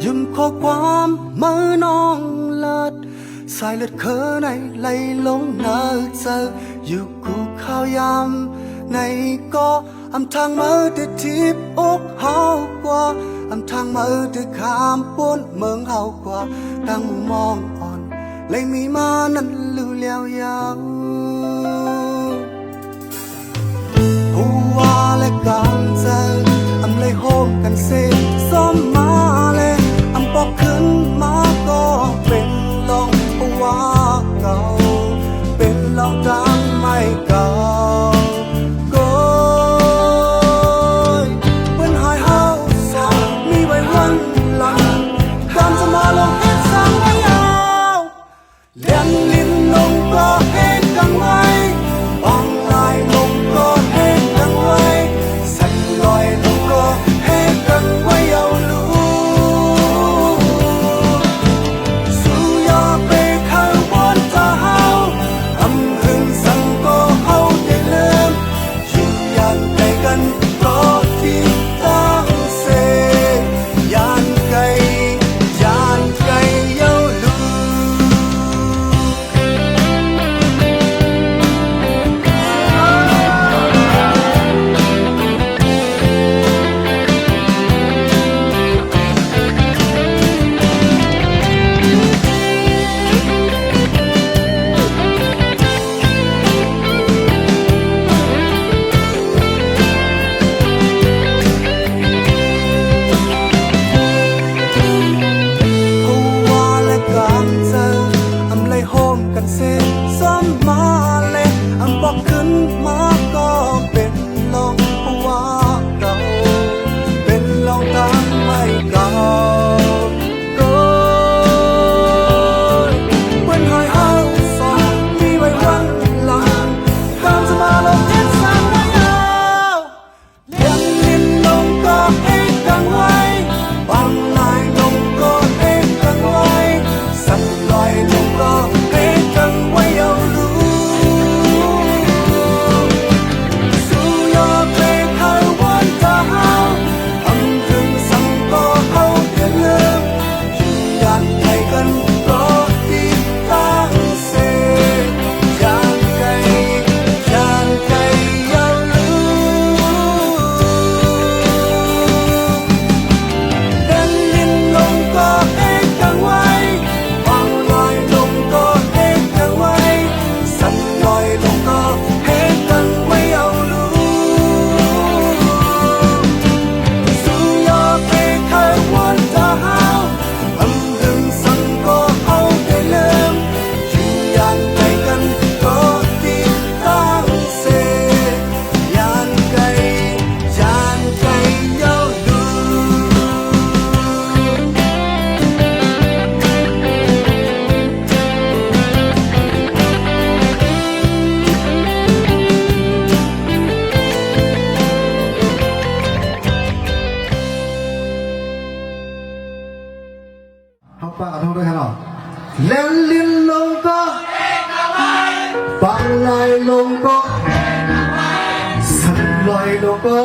ยืมข้อความมือน้องเลิดสายเลือดเคอในไหลลงเนื้อเจออยู่กูข้าวยำในก็อำทางมือที่ทิพอกเฮากว่าอำทางมือที่ขามป้นเมืองเฮากว่าตั้งมุมมองอ่อนเลยมีมานั้นลือเลี้ยวยาวผู้ว่าและกังเจออำเลยโฮมกันเสียซ้อมมาเลยอำปอกขึ้นมาก็เป็นลองผู้ว่าเก่าเป็นลองดังไม่เก่าก็เป็นหายเฮาสองมีไว้วันหลังการจะมาลงเอ็ดสังไว้ยาวเลี้ยงลิ้นลงก็เฮ็ดกังไว้บางลายลงก็เฮ็ดกังไว้สั่นลอยลงก็เฮ็ดกังไว้เอาลูสู้ยาไปเข้าบนตาเฮาอำหึงสั่งก็เฮาได้เริ่มอยู่ยันไปกันก็ที่ตั้งเสยานไกเย้าลูกันเสียซ้อมมาเลยอำบอกขึ้นมาก็เป็นลองเพราะว่าเก่าเป็นลองทางไม่เก่าก็เป็นหายเฮาสองมีไว้วันหลังการจะมาลงเอ็ดสังไว้ยาวเลี้ยงลิ้นลงก็เอ็ดกังไว้บางลายลงก็เอ็ดกังไว้สั่นลอยลงก็กันไว้เอาลูสู้ยอมไปเข้าวันตาเฮาอำถึงสั่งก็เฮาอย่าลืมอยู่ยันไกลกันก็ที่ตั้งเสยานไกลเย้าลูเดินลิ้นลงก็เอ็ดกังไว้วางลอยลงก็สั่นลอยลงก็เฮ็ดกันไว้เอาลูสู้ยอมไปเข้าวันตาเฮาอำถึงสั่งก็เฮาได้เริ่มอยู่ยันไกลกันก็ที่ตั้งเสยานไกลเย้าลูท้องฟ้ากับท้องด้วยกันหรอเล่นลิ้นลงก็บางลายลงก็สั่นลอยลงก็